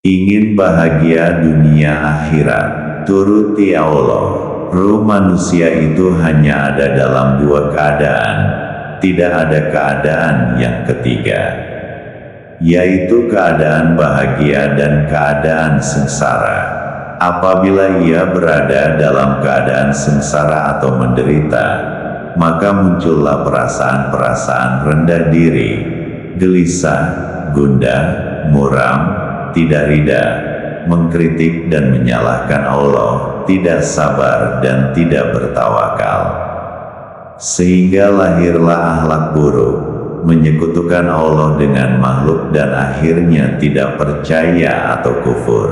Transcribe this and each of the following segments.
Ingin bahagia dunia akhirat, turuti Allah. Ruh manusia itu hanya ada dalam dua keadaan, tidak ada keadaan yang ketiga, yaitu keadaan bahagia dan keadaan sengsara. Apabila ia berada dalam keadaan sengsara atau menderita, maka muncullah perasaan-perasaan rendah diri, gelisah, gundah, muram, tidak ridha, mengkritik dan menyalahkan Allah, tidak sabar dan tidak bertawakal. Sehingga lahirlah akhlak buruk, menyekutukan Allah dengan makhluk dan akhirnya tidak percaya atau kufur.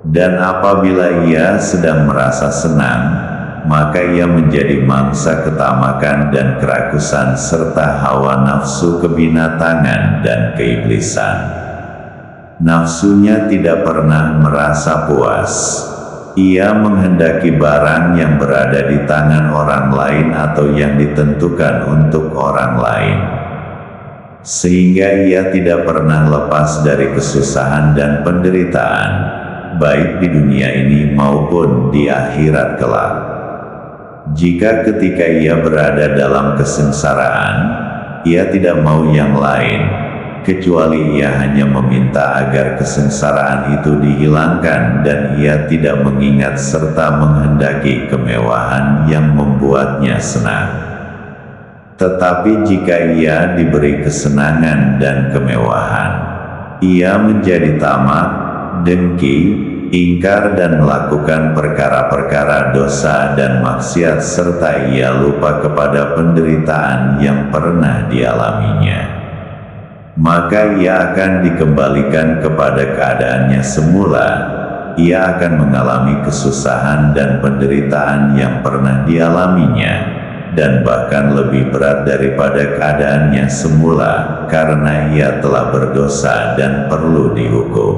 Dan apabila ia sedang merasa senang, maka ia menjadi mangsa ketamakan dan kerakusan serta hawa nafsu kebinatangan dan keiblisan. Nafsunya tidak pernah merasa puas. Ia menghendaki barang yang berada di tangan orang lain atau yang ditentukan untuk orang lain. Sehingga ia tidak pernah lepas dari kesusahan dan penderitaan, baik di dunia ini maupun di akhirat kelak. Jika ketika ia berada dalam kesengsaraan, ia tidak mau yang lain, kecuali ia hanya meminta agar kesengsaraan itu dihilangkan dan ia tidak mengingat serta menghendaki kemewahan yang membuatnya senang. Tetapi jika ia diberi kesenangan dan kemewahan, ia menjadi tamak, dengki, ingkar dan melakukan perkara-perkara dosa dan maksiat serta ia lupa kepada penderitaan yang pernah dialaminya. Maka ia akan dikembalikan kepada keadaannya semula. Ia akan mengalami kesusahan dan penderitaan yang pernah dialaminya, dan bahkan lebih berat daripada keadaannya semula, karena ia telah berdosa dan perlu dihukum.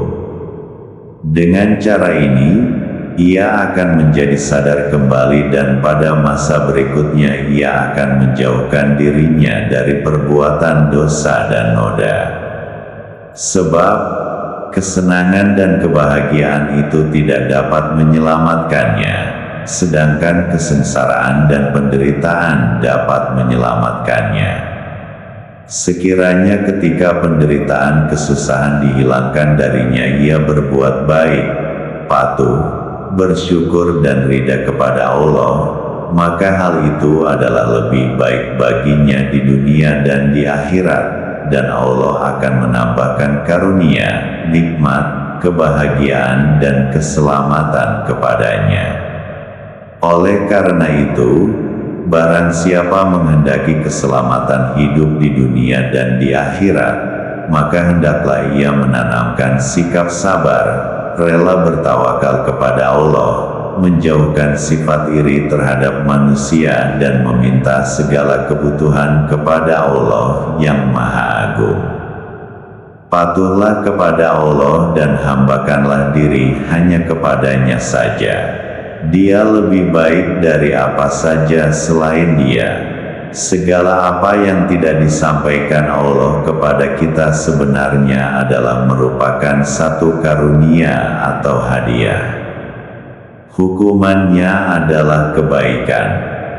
Dengan cara ini, ia akan menjadi sadar kembali dan pada masa berikutnya ia akan menjauhkan dirinya dari perbuatan dosa dan noda. Sebab, kesenangan dan kebahagiaan itu tidak dapat menyelamatkannya, sedangkan kesengsaraan dan penderitaan dapat menyelamatkannya. Sekiranya ketika penderitaan kesusahan dihilangkan darinya ia berbuat baik, patuh, bersyukur dan ridha kepada Allah, maka hal itu adalah lebih baik baginya di dunia dan di akhirat, dan Allah akan menambahkan karunia, nikmat, kebahagiaan dan keselamatan kepadanya. Oleh karena itu, barang siapa menghendaki keselamatan hidup di dunia dan di akhirat, maka hendaklah ia menanamkan sikap sabar, rela bertawakal kepada Allah, menjauhkan sifat iri terhadap manusia dan meminta segala kebutuhan kepada Allah yang Maha Agung. Patuhlah kepada Allah dan hambakanlah diri hanya kepadanya saja. Dia lebih baik dari apa saja selain Dia. Segala apa yang tidak disampaikan Allah kepada kita sebenarnya adalah merupakan satu karunia atau hadiah. Hukumannya adalah kebaikan.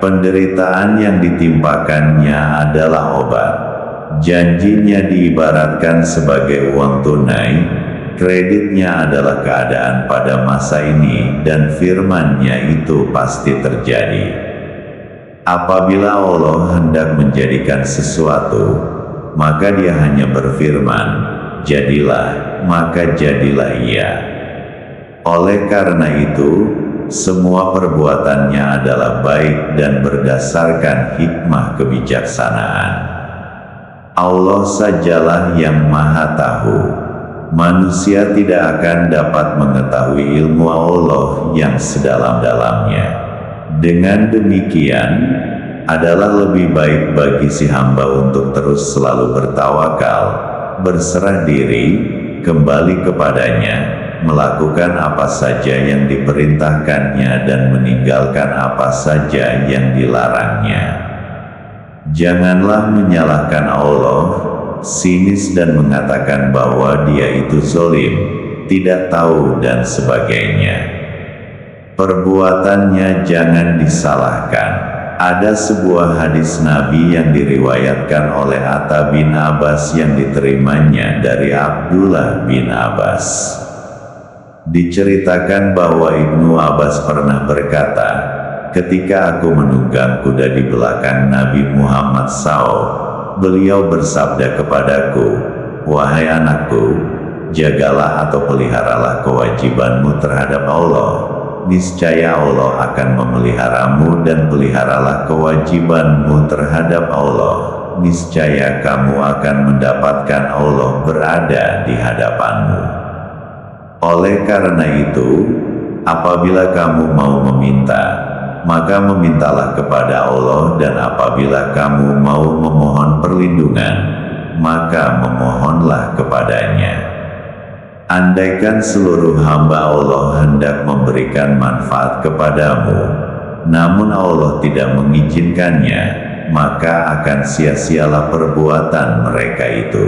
Penderitaan yang ditimpakannya adalah obat. Janjinya diibaratkan sebagai uang tunai, kreditnya adalah keadaan pada masa ini, dan firman-Nya itu pasti terjadi. Apabila Allah hendak menjadikan sesuatu, maka Dia hanya berfirman, jadilah, maka jadilah ia. Oleh karena itu, semua perbuatannya adalah baik dan berdasarkan hikmah kebijaksanaan. Allah sajalah yang Maha Tahu. Manusia tidak akan dapat mengetahui ilmu Allah yang sedalam-dalamnya. Dengan demikian, adalah lebih baik bagi si hamba untuk terus selalu bertawakal, berserah diri, kembali kepadanya, melakukan apa saja yang diperintahkannya dan meninggalkan apa saja yang dilarangnya. Janganlah menyalahkan Allah, sinis dan mengatakan bahwa Dia itu zalim, tidak tahu dan sebagainya. Perbuatannya jangan disalahkan. Ada sebuah hadis Nabi yang diriwayatkan oleh Atta bin Abbas yang diterimanya dari Abdullah bin Abbas. Diceritakan bahwa Ibnu Abbas pernah berkata, ketika aku menunggang kuda di belakang Nabi Muhammad SAW, beliau bersabda kepadaku, "Wahai anakku, jagalah atau peliharalah kewajibanmu terhadap Allah. Niscaya Allah akan memeliharamu, dan peliharalah kewajibanmu terhadap Allah. Niscaya kamu akan mendapatkan Allah berada di hadapanmu. Oleh karena itu, apabila kamu mau meminta, maka memintalah kepada Allah, dan apabila kamu mau memohon perlindungan, maka memohonlah kepadanya. Andaikan seluruh hamba Allah hendak memberikan manfaat kepadamu, namun Allah tidak mengizinkannya, maka akan sia-sialah perbuatan mereka itu.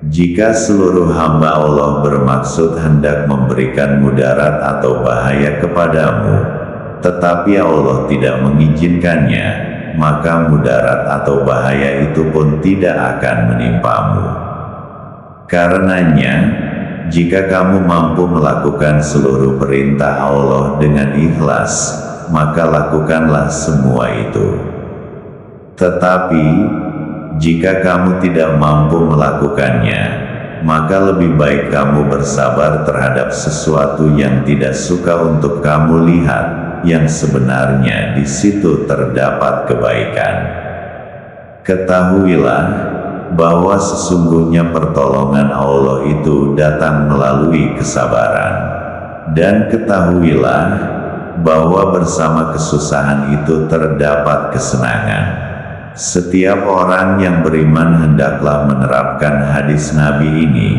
Jika seluruh hamba Allah bermaksud hendak memberikan mudarat atau bahaya kepadamu, tetapi Allah tidak mengizinkannya, maka mudarat atau bahaya itu pun tidak akan menimpamu. Karenanya, jika kamu mampu melakukan seluruh perintah Allah dengan ikhlas, maka lakukanlah semua itu. Tetapi, jika kamu tidak mampu melakukannya, maka lebih baik kamu bersabar terhadap sesuatu yang tidak suka untuk kamu lihat, yang sebenarnya di situ terdapat kebaikan. Ketahuilah bahwa sesungguhnya pertolongan Allah itu datang melalui kesabaran. Dan ketahuilah bahwa bersama kesusahan itu terdapat kesenangan. Setiap orang yang beriman hendaklah menerapkan hadis Nabi ini,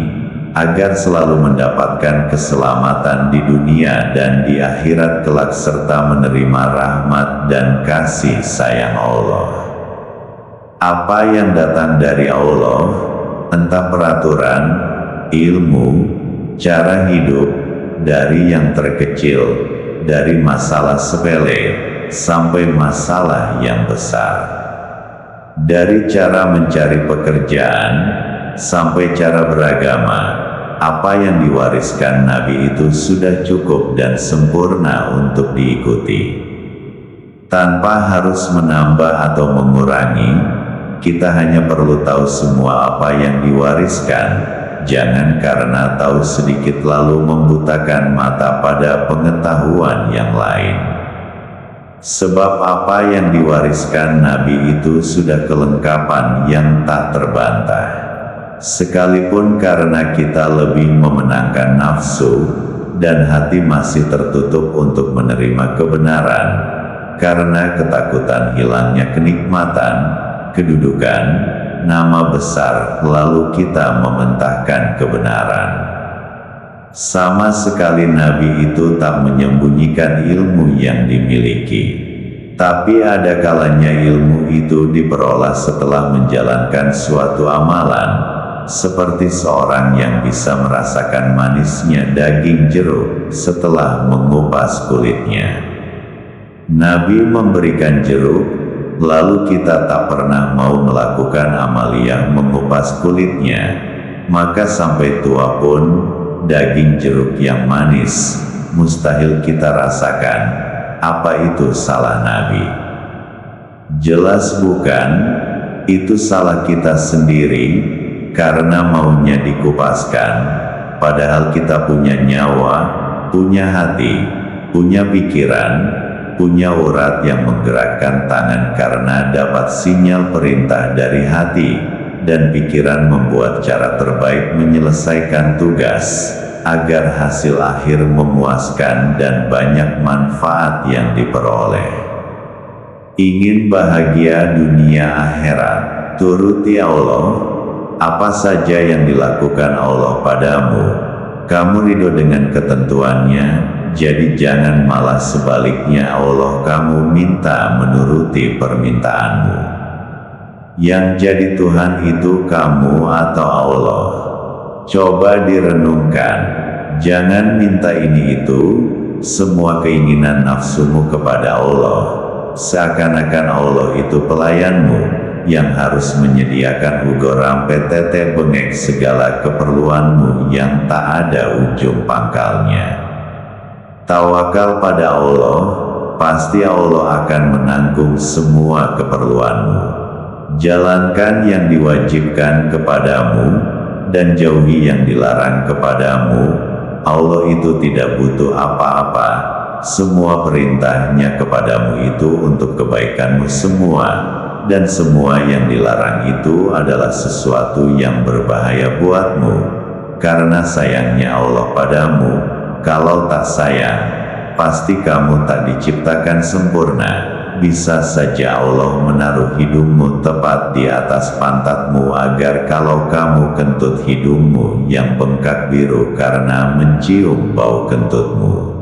agar selalu mendapatkan keselamatan di dunia dan di akhirat kelak, serta menerima rahmat dan kasih sayang Allah. Apa yang datang dari Allah, entah peraturan, ilmu, cara hidup, dari yang terkecil, dari masalah sepele, sampai masalah yang besar. Dari cara mencari pekerjaan, sampai cara beragama, apa yang diwariskan Nabi itu sudah cukup dan sempurna untuk diikuti. Tanpa harus menambah atau mengurangi, kita hanya perlu tahu semua apa yang diwariskan. Jangan karena tahu sedikit lalu membutakan mata pada pengetahuan yang lain. Sebab apa yang diwariskan Nabi itu sudah kelengkapan yang tak terbantah. Sekalipun karena kita lebih memenangkan nafsu, dan hati masih tertutup untuk menerima kebenaran, karena ketakutan hilangnya kenikmatan, kedudukan, nama besar, lalu kita mementahkan kebenaran. Sama sekali Nabi itu tak menyembunyikan ilmu yang dimiliki. Tapi ada kalanya ilmu itu diperoleh setelah menjalankan suatu amalan, seperti seorang yang bisa merasakan manisnya daging jeruk setelah mengupas kulitnya. Nabi memberikan jeruk, lalu kita tak pernah mau melakukan amaliyah mengupas kulitnya, maka sampai tua pun daging jeruk yang manis mustahil kita rasakan. Apa itu salah Nabi? Jelas bukan. Itu salah kita sendiri, karena maunya dikupaskan, padahal kita punya nyawa, punya hati, punya pikiran, punya urat yang menggerakkan tangan karena dapat sinyal perintah dari hati, dan pikiran membuat cara terbaik menyelesaikan tugas, agar hasil akhir memuaskan dan banyak manfaat yang diperoleh. Ingin bahagia dunia akhirat, turuti Allah. Apa saja yang dilakukan Allah padamu, kamu ridho dengan ketentuannya, jadi jangan malah sebaliknya Allah kamu minta menuruti permintaanmu. Yang jadi Tuhan itu kamu atau Allah? Coba direnungkan, jangan minta ini itu, semua keinginan nafsumu kepada Allah, seakan-akan Allah itu pelayanmu, yang harus menyediakan ugo rampe tete bengek segala keperluanmu yang tak ada ujung pangkalnya. Tawakal pada Allah, pasti Allah akan menanggung semua keperluanmu. Jalankan yang diwajibkan kepadamu, dan jauhi yang dilarang kepadamu. Allah itu tidak butuh apa-apa, semua perintahnya kepadamu itu untuk kebaikanmu semua, dan semua yang dilarang itu adalah sesuatu yang berbahaya buatmu, karena sayangnya Allah padamu. Kalau tak sayang, pasti kamu tak diciptakan sempurna. Bisa saja Allah menaruh hidungmu tepat di atas pantatmu agar kalau kamu kentut hidungmu yang bengkak biru karena mencium bau kentutmu.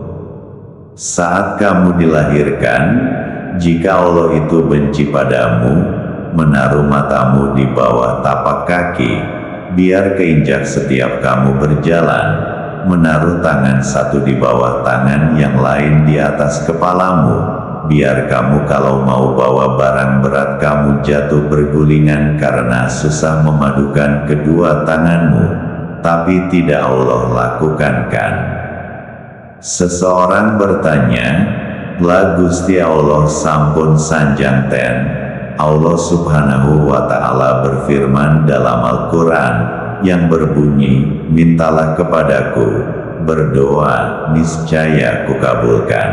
Saat kamu dilahirkan, jika Allah itu benci padamu, menaruh matamu di bawah tapak kaki, biar keinjak setiap kamu berjalan, menaruh tangan satu di bawah tangan yang lain di atas kepalamu, biar kamu kalau mau bawa barang berat kamu jatuh bergulingan karena susah memadukan kedua tanganmu, tapi tidak Allah lakukan kan? Seseorang bertanya, "Lah Gusti Allah sampun sanjang ten?" Allah Subhanahu wa Ta'ala berfirman dalam Al-Quran yang berbunyi, "Mintalah kepadaku, berdoa, niscaya kukabulkan."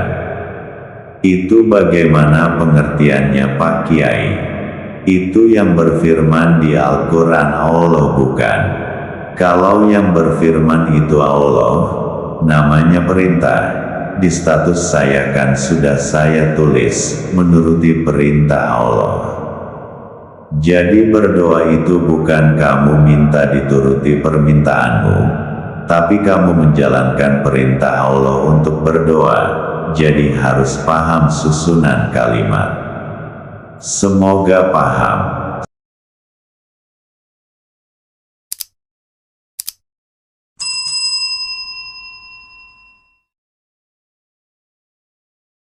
Itu bagaimana pengertiannya Pak Kiai? Itu yang berfirman di Al-Quran Allah bukan? Kalau yang berfirman itu Allah, namanya perintah. Di status saya kan sudah saya tulis, menuruti perintah Allah. Jadi berdoa itu bukan kamu minta dituruti permintaanmu, tapi kamu menjalankan perintah Allah untuk berdoa. Jadi harus paham susunan kalimat. Semoga paham.